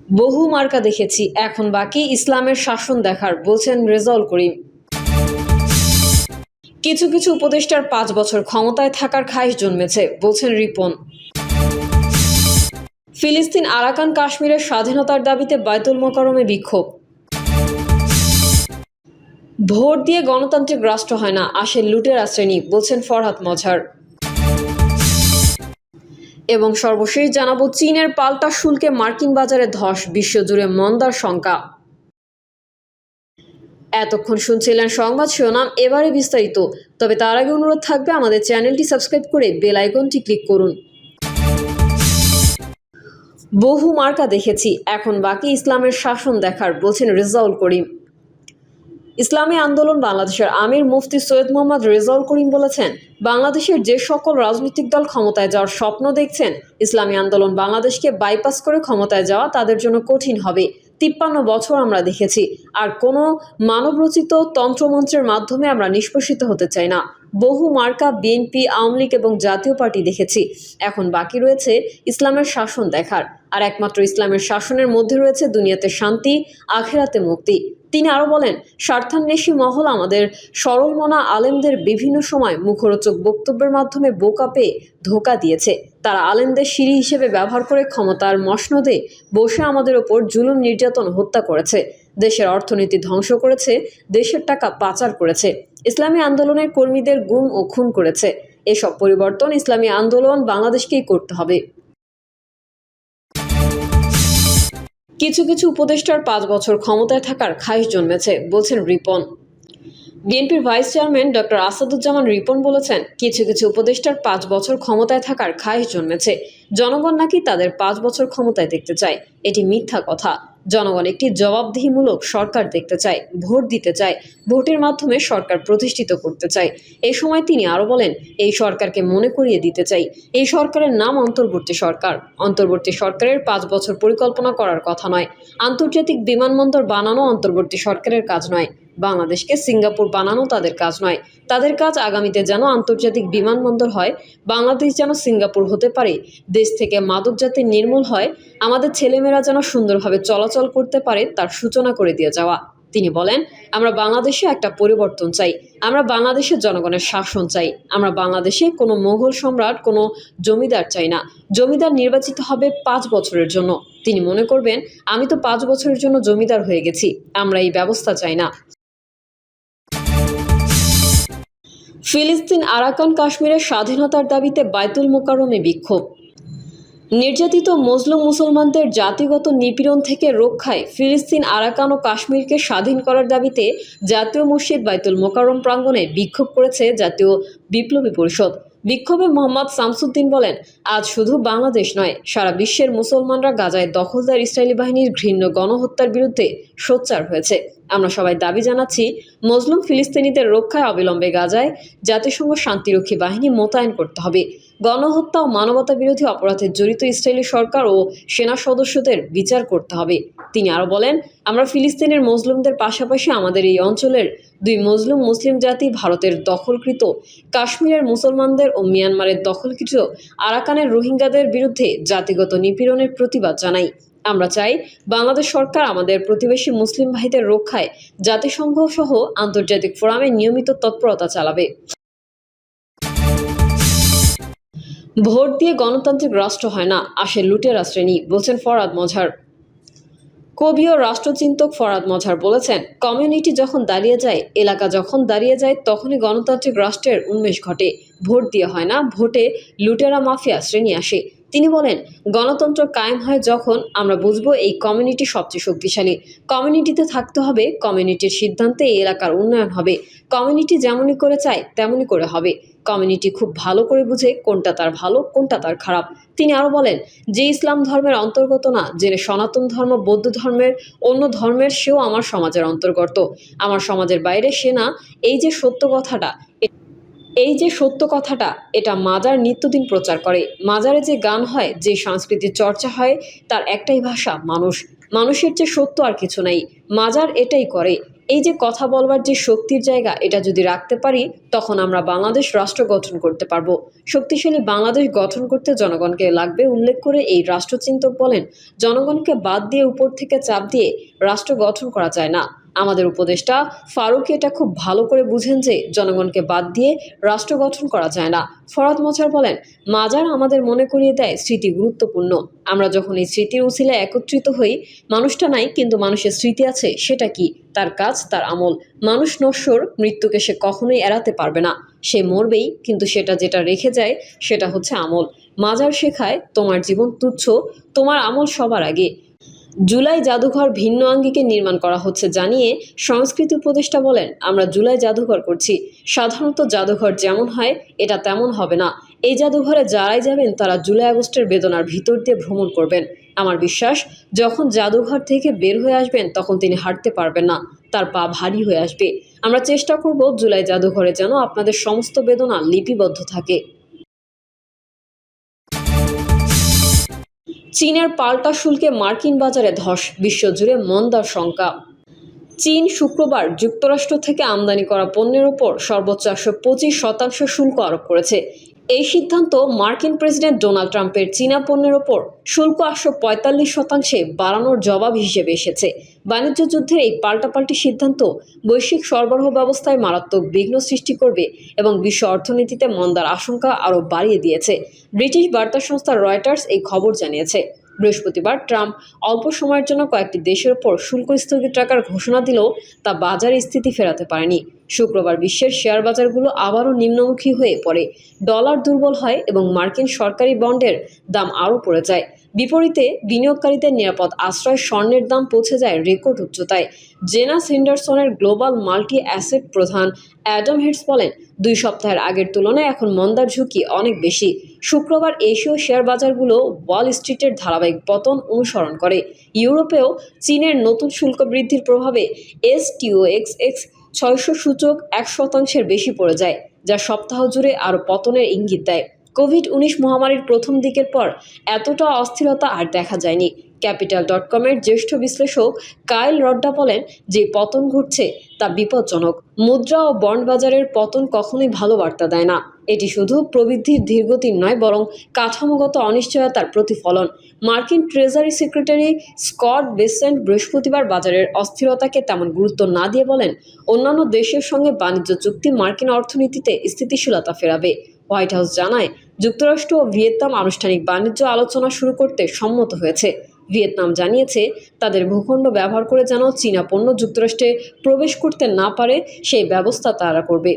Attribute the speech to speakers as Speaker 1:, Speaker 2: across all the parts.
Speaker 1: বহু মার্কা দেখেছি, এখন বাকি ইসলামের শাসন দেখার, বলছেন রেজাউল করিম। কিছু কিছু উপদেষ্টার ৫ বছর ক্ষমতায় থাকার খায়েশ জন্মেছে, বলছেন রিপন। ফিলিস্তিন আরাকান কাশ্মীরের স্বাধীনতার দাবিতে বায়তুল মোকাররমে বিক্ষোভ। ভোট দিয়ে গণতান্ত্রিক রাষ্ট্র হয় না, আসে লুটেরা শ্রেণী, বলছেন ফরহাদ মজহার। এবং সর্বশেষ জানাবো, চীনের পাল্টা শুল্কে মার্কিন বাজারে ধস, বিশ্বজুড়ে মন্দার শঙ্কা। এতক্ষণ শুনছিলেন সংবাদ শিরোনাম, এবারে বিস্তারিত। তবে তার আগে অনুরোধ থাকবে আমাদের চ্যানেলটি সাবস্ক্রাইব করে বেল আইকনটি ক্লিক করুন। বহু মার্কা দেখেছি, এখন বাকি ইসলামের শাসন দেখার, বলছেন রেজাউল করিম। ইসলামী আন্দোলন বাংলাদেশের আমির মুফতি সৈয়দ মোহাম্মদ রেজাউল করিম বলেছেন, বাংলাদেশের যে সকল রাজনৈতিক দল ক্ষমতায় যাওয়ার স্বপ্ন দেখছেন, ইসলামী আন্দোলন বাংলাদেশকে বাইপাস করে ক্ষমতায় যাওয়া তাদের জন্য কঠিন হবে। ৫৩ বছর আমরা দেখেছি, আর কোনো মানবরচিত তন্ত্রমন্ত্রের মাধ্যমে আমরা নিষ্পেষিত হতে চাই না। বহু মার্কা বিএনপি, আওয়ামী লীগ এবং জাতীয় পার্টি দেখেছি, এখন বাকি রয়েছে ইসলামের শাসন দেখার। আর একমাত্র ইসলামের শাসনের মধ্যে রয়েছে দুনিয়াতে শান্তি, আখেরাতে মুক্তি। তিনি আরও বলেন, স্বার্থান্বেষী মহল আমাদের সরলমনা আলেমদের বিভিন্ন সময় মুখরোচক বক্তব্যের মাধ্যমে বোকা পেয়ে ধোঁকা দিয়েছে। তারা আলেমদের সিঁড়ি হিসেবে ব্যবহার করে ক্ষমতার মসনদে বসে আমাদের ওপর জুলুম, নির্যাতন, হত্যা করেছে, দেশের অর্থনীতি ধ্বংস করেছে, দেশের টাকা পাচার করেছে, ইসলামী আন্দোলনের কর্মীদের গুম ও খুন করেছে। এসব পরিবর্তন ইসলামী আন্দোলন বাংলাদেশকেই করতে হবে। কিছু কিছু উপদেষ্টার ৫ বছর ক্ষমতায় থাকার খায়েশ জন্মেছে, বলছেন রিপন। বিএনপির vice chairman doctor Asaduzzaman Ripon বলেছেন, কিছু কিছু উপদেষ্টার ৫ বছর ক্ষমতায় থাকার খায়েশ জন্মেছে। জনগণ নাকি তাদের ৫ বছর ক্ষমতায় দেখতে চায়, এটি মিথ্যা কথা। জনগণ একটি জবাবদিহিমূলক সরকার দেখতে চায়, ভোট দিতে চায়, ভোটের মাধ্যমে সরকার প্রতিষ্ঠিত করতে চায়। এই সময় তিনি আরও বলেন, এই সরকারকে মনে করিয়ে দিতে চাই, এই সরকারের নাম অন্তর্বর্তী সরকার। অন্তর্বর্তী সরকারের ৫ বছর পরিকল্পনা করার কথা নয়। আন্তর্জাতিক বিমানবন্দর বানানো অন্তর্বর্তী সরকারের কাজ নয়। বাংলাদেশকে সিঙ্গাপুর বানানো তাদের কাজ নয়। তাদের কাজ আগামীতে যেন আন্তর্জাতিক বিমানবন্দর হয়, বাংলাদেশ যেন সিঙ্গাপুর হতে পারে, দেশ থেকে মাদক জাতি নির্মূল হয়, আমাদের ছেলেমেয়েরা যেন সুন্দরভাবে চলাচল করতে পারে, তার সূচনা করে দিয়ে যাওয়া। তিনি বলেন, আমরা বাংলাদেশে একটা পরিবর্তন চাই, আমরা বাংলাদেশের জনগণের শাসন চাই, আমরা বাংলাদেশে কোনো মোগল সম্রাট, কোনো জমিদার চাই না। জমিদার নির্বাচিত হবে ৫ বছরের জন্য। তিনি মনে করবেন, আমি তো ৫ বছরের জন্য জমিদার হয়ে গেছি, আমরা এই ব্যবস্থা চাই না। ফিলিস্তিন আরাকান কাশ্মীরের স্বাধীনতার দাবিতে বায়তুল মোকাররমে বিক্ষোভ। নির্যাতিত মজলুম মুসলমানদের জাতিগত নিপীড়ন থেকে রক্ষায় ফিলিস্তিন আরাকান ও কাশ্মীরকে স্বাধীন করার দাবিতে জাতীয় মসজিদ বায়তুল মোকাররম প্রাঙ্গণে বিক্ষোভ করেছে জাতীয় বিপ্লবী পরিষদ। বিক্ষোভে মোহাম্মদ শামসুদ্দিন বলেন, আজ শুধু বাংলাদেশ নয়, সারা বিশ্বের মুসলমানরা গাজায় দখলদার ইসরায়েলি বাহিনীর ঘৃণ্য গণহত্যার বিরুদ্ধে সোচ্চার হয়েছে। আমরা সবাই দাবি জানাচ্ছি, মজলুম ফিলিস্তিনিদের রক্ষায় অবিলম্বে গাজায় জাতিসংঘ শান্তিরক্ষী বাহিনী মোতায়েন করতে হবে। গণহত্যা ও মানবতা বিরোধী অপরাধে জড়িত ইসরায়েলি সরকার ও সেনা সদস্যদের বিচার করতে হবে। তিনি আরও বলেন, আমরা ফিলিস্তিনের মজলুমদের পাশাপাশি আমাদের এই অঞ্চলের ২ মজলুম মুসলিম জাতি ভারতের দখলকৃত কাশ্মীরের মুসলমানদের ও মিয়ানমারের দখলকৃত আরাকানের রোহিঙ্গাদের বিরুদ্ধে জাতিগত নিপীড়নের প্রতিবাদ জানাই। আমরা চাই বাংলাদেশ সরকার আমাদের প্রতিবেশী মুসলিম ভাইদের রক্ষায় জাতিসংঘ সহ আন্তর্জাতিক ফোরামে নিয়মিত তৎপরতা চালাবে। ভোট দিয়ে গণতান্ত্রিক রাষ্ট্র হয় না, আসে লুটেরা শ্রেণী, বলছেন ফরহাদ মজহার। কবি ও রাষ্ট্রচিন্তক ফরহাদ মজহার বলেছেন, কমিউনিটি যখন দাঁড়িয়ে যায়, এলাকা যখন দাঁড়িয়ে যায়, তখনই গণতান্ত্রিক রাষ্ট্রের উন্মেষ ঘটে। ভোট দিয়ে হয় না, ভোটে লুটেরা মাফিয়া শ্রেণী আসে। তিনি বলেন, গণতন্ত্র কায়েম হয় যখন আমরা বুঝবো এই কমিউনিটি সবচেয়ে শক্তিশালী। কমিউনিটিতে থাকতে হবে, কমিউনিটির সিদ্ধান্তে এই এলাকার উন্নয়ন হবে। কমিউনিটি যেমনই করে চায় তেমনই করে হবে। কমিউনিটি খুব ভালো করে বুঝে কোনটা তার ভালো, কোনটা তার খারাপ। তিনি আরও বলেন, যে ইসলাম ধর্মের অন্তর্গত না জেনে সনাতন ধর্ম, বৌদ্ধ ধর্মের, অন্য ধর্মের, সেও আমার সমাজের অন্তর্গত। আমার সমাজের বাইরে সে না। এই যে সত্য কথাটা এটা মাজার নিত্যদিন প্রচার করে। মাজারে যে গান হয়, যে সংস্কৃতির চর্চা হয়, তার একটাই ভাষা, মানুষ। মানুষের যে সত্য আর কিছু নাই। মাজার এটাই করে। এই যে কথা বলবার যে শক্তির জায়গা, এটা যদি রাখতে পারি, তখন আমরা বাংলাদেশ রাষ্ট্র গঠন করতে পারবো। শক্তিশালী বাংলাদেশ গঠন করতে জনগণকে লাগবে উল্লেখ করে এই রাষ্ট্রচিন্তক বলেন, জনগণকে বাদ দিয়ে উপর থেকে চাপ দিয়ে রাষ্ট্র গঠন করা যায় না। আমাদের উপদেষ্টা ফারুকী এটা খুব ভালো করে বুঝেন যে জনগণকে বাদ দিয়ে রাষ্ট্র গঠন করা যায় না। ফরহাদ মোছার বলেন, মাজার আমাদের মনে করিয়ে দেয় স্মৃতি গুরুত্বপূর্ণ। আমরা যখন এই স্মৃতির উছিলায় একত্রিত হই, মানুষটা নাই কিন্তু মানুষের স্মৃতি আছে। সেটা কি? তার কাজ, তার আমল। মানুষ নশ্বর, মৃত্যুকে সে কখনোই এড়াতে পারবে না। সে মরবেই, কিন্তু সেটা যেটা রেখে যায় সেটা হচ্ছে আমল। মাজার শেখায় তোমার জীবন তুচ্ছ, তোমার আমল সবার আগে। জুলাই জাদুঘর ভিন্ন আঙ্গিকে নির্মাণ করা হচ্ছে জানিয়ে সংস্কৃতি উপদেষ্টা বলেন, আমরা জুলাই জাদুঘর করছি। সাধারণত জাদুঘর যেমন হয় এটা তেমন হবে না। এই জাদুঘরে যারাই যাবেন তারা জুলাই আগস্টের বেদনার ভিতর দিয়ে ভ্রমণ করবেন। আমার বিশ্বাস, যখন জাদুঘর থেকে বের হয়ে আসবেন তখন তিনি হাঁটতে পারবেন না, তার পা ভারী হয়ে আসবে। আমরা চেষ্টা করব জুলাই জাদুঘরে যেন আপনাদের সমস্ত বেদনা লিপিবদ্ধ থাকে। চীনের পাল্টা শুল্কে মার্কিন বাজারে ধস, বিশ্বজুড়ে মন্দার শঙ্কা। চীন শুক্রবার যুক্তরাষ্ট্র থেকে আমদানি করা পণ্যের ওপর সর্বোচ্চ 125% শুল্ক আরোপ করেছে। এই সিদ্ধান্ত মার্কিন প্রেসিডেন্ট ডোনাল্ড ট্রাম্পের চীনা পণ্যের ওপর শুল্ক 145% বাড়ানোর জবাব হিসেবে এসেছে। বাণিজ্য যুদ্ধের এই পাল্টাপাল্টি সিদ্ধান্ত বৈশ্বিক সরবরাহ ব্যবস্থায় মারাত্মক বিঘ্ন সৃষ্টি করবে এবং বিশ্ব অর্থনীতিতে মন্দার আশঙ্কা আরও বাড়িয়ে দিয়েছে। ব্রিটিশ বার্তা সংস্থা রয়টার্স এই খবর জানিয়েছে। বৃহস্পতিবার ট্রাম্প অল্প সময়ের জন্য কয়েকটি দেশের ওপর শুল্ক স্থগিত রাখার ঘোষণা দিলেও তা বাজারে স্থিতি ফেরাতে পারেনি। শুক্রবার বিশ্বের শেয়ার বাজারগুলো আবারও নিম্নমুখী হয়ে পড়ে। ডলার দুর্বল হয় এবং মার্কিন সরকারি বন্ডের দাম আরও পড়ে যায়। বিপরীতে বিনিয়োগকারীদের নিরাপদ আশ্রয় স্বর্ণের দাম পৌঁছে যায় রেকর্ড উচ্চতায়। জেনাস হেন্ডারসনের গ্লোবাল মাল্টি অ্যাসেট প্রধান অ্যাডাম হেডস বলেন, 2 সপ্তাহের আগের তুলনায় এখন মন্দার ঝুঁকি অনেক বেশি। শুক্রবার এশীয় শেয়ার বাজারগুলো ওয়াল স্ট্রিটের ধারাবাহিক পতন অনুসরণ করে। ইউরোপেও চীনের নতুন শুল্ক বৃদ্ধির প্রভাবে STOXX 600 সূচক 1% বেশি পড়ে যায়, যা সপ্তাহ জুড়ে আরও পতনের ইঙ্গিত দেয়। কোভিড-19 মহামারীর প্রথম দিকের পর এতটা অস্থিরতা আর দেখা যায়নি। ক্যাপিটাল.কমের জ্যেষ্ঠ বিশ্লেষক কাইল রড্ডা বলেন, যে পতন ঘটছে তা বিপজ্জনক। মুদ্রা ও বন্ড বাজারের পতন কখনোই ভালো বার্তা দেয় না। এটি শুধু প্রবৃদ্ধির ধীরগতির নয়, বরং কাঠামোগত অনিশ্চয়তার প্রতিফলন। মার্কিন ট্রেজারি সেক্রেটারি স্কট বেসেন্ট বৃহস্পতিবার বাজারের অস্থিরতাকে তেমন গুরুত্ব না দিয়ে বলেন, অন্যান্য দেশের সঙ্গে বাণিজ্য চুক্তি মার্কিন অর্থনীতিতে স্থিতিশীলতা ফেরাবে। হোয়াইট হাউস জানায়, যুক্তরাষ্ট্র ও ভিয়েতনাম আনুষ্ঠানিক বাণিজ্য আলোচনা শুরু করতে সম্মত হয়েছে। ভিয়েতনাম জানিয়েছে, তাদের ভূখণ্ড ব্যবহার করে যেন চীনা পণ্য যুক্তরাষ্ট্রে প্রবেশ করতে না পারে সেই ব্যবস্থা তারা করবে।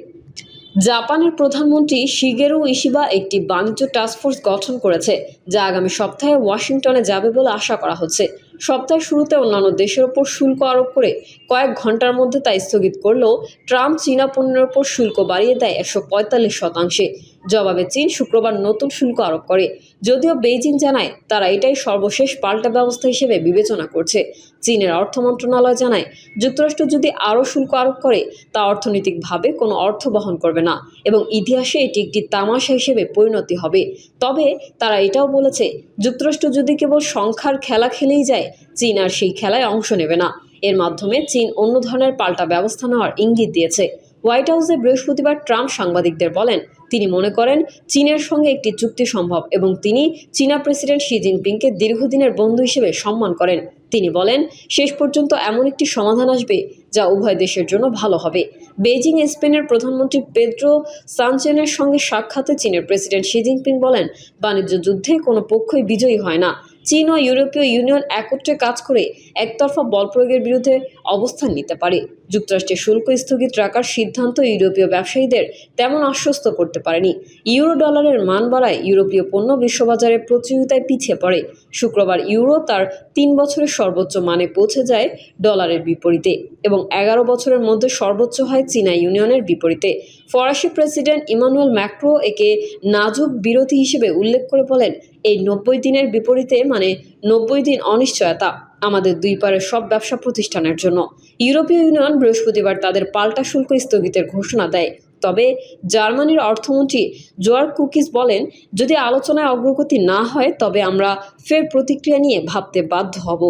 Speaker 1: জাপানের প্রধানমন্ত্রী শিগেরু ইশিবা একটি বাণিজ্য টাস্কফোর্স গঠন করেছে, যা আগামী সপ্তাহে ওয়াশিংটনে যাবে বলে আশা করা হচ্ছে। সপ্তাহের শুরুতে অন্যান্য দেশের ওপর শুল্ক আরোপ করে কয়েক ঘন্টার মধ্যে তা স্থগিত করলেও ট্রাম্প চীনা পণ্যের ওপর শুল্ক বাড়িয়ে দেয় 145%। জবাবে চীন শুক্রবার নতুন শুল্ক আরোপ করে, যদিও বেইজিং জানায় তারা এটাই সর্বশেষ পাল্টা ব্যবস্থা হিসেবে বিবেচনা করছে। চীনের অর্থ মন্ত্রণালয় জানায়, যুক্তরাষ্ট্র যদি আরও শুল্ক আরোপ করে তা অর্থনৈতিকভাবে কোনো অর্থ বহন করবে না এবং ইতিহাসে এটি একটি তামাশা হিসেবে পরিণতি হবে। তবে তারা এটাও বলেছে, যুক্তরাষ্ট্র যদি কেবল সংখ্যার খেলা খেলেই যায়, চীন আর সেই খেলায় অংশ নেবে না। এর মাধ্যমে চীন অন্য ধরনের পাল্টা ব্যবস্থা নেওয়ার ইঙ্গিত দিয়েছে। হোয়াইট হাউসে বৃহস্পতিবার ট্রাম্প সাংবাদিকদের বলেন, তিনি মনে করেন চীনের সঙ্গে একটি চুক্তি সম্ভব এবং তিনি চীনা প্রেসিডেন্ট শি জিনপিংকে দীর্ঘদিনের বন্ধু হিসেবে সম্মান করেন। তিনি বলেন, শেষ পর্যন্ত এমন একটি সমাধান আসবে যা উভয় দেশের জন্য ভালো হবে। বেইজিং স্পেনের প্রধানমন্ত্রী পেদ্রো সানচেনের সঙ্গে সাক্ষাতে চীনের প্রেসিডেন্ট শি জিনপিং বলেন, বাণিজ্য যুদ্ধে কোনো পক্ষই বিজয়ী হয় না। চীন ও ইউরোপীয় ইউনিয়ন একত্রে কাজ করে একতরফা বল প্রয়োগের বিরুদ্ধে অবস্থান নিতে পারে। যুক্তরাষ্ট্রের শুল্ক স্থগিত রাখার সিদ্ধান্ত ইউরোপীয় ব্যবসায়ীদের তেমন আশ্বস্ত করতে পারেনি। ইউরো ডলারের মান বাড়ায় ইউরোপীয় পণ্য বিশ্ববাজারে প্রতিযোগিতায় পিছিয়ে পড়ে। শুক্রবার ইউরো তার 3 বছরের সর্বোচ্চ মানে পৌঁছে যায় ডলারের বিপরীতে এবং 11 বছরের মধ্যে সর্বোচ্চ হয় চীনা ইউনিয়নের বিপরীতে। ফরাসি প্রেসিডেন্ট ইমানুয়েল ম্যাক্রো একে নাজুক বিরতি হিসেবে উল্লেখ করে বলেন, এই 90 দিনের বিপরীতে মানে 90 দিন অনিশ্চয়তা আমাদের দুই পারের সব ব্যবসা প্রতিষ্ঠানের জন্য। ইউরোপীয় ইউনিয়ন বৃহস্পতিবার তাদের পাল্টা শুল্ক স্থগিতের ঘোষণা দেয়। তবে জার্মানির অর্থমন্ত্রী জোয়ার কুকিস বলেন, যদি আলোচনায় অগ্রগতি না হয় তবে আমরা ফের প্রতিক্রিয়া নিয়ে ভাবতে বাধ্য হব।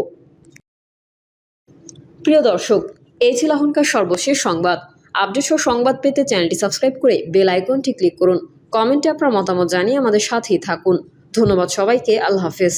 Speaker 1: প্রিয় দর্শক, এই ছিল এখনকার সর্বশেষ সংবাদ। আপডেট ও সংবাদ পেতে চ্যানেলটি সাবস্ক্রাইব করে বেল আইকনটি ক্লিক করুন। কমেন্টে আপনার মতামত জানিয়ে আমাদের সাথেই থাকুন। ধন্যবাদ সবাইকে। আল্লাহ হাফেজ।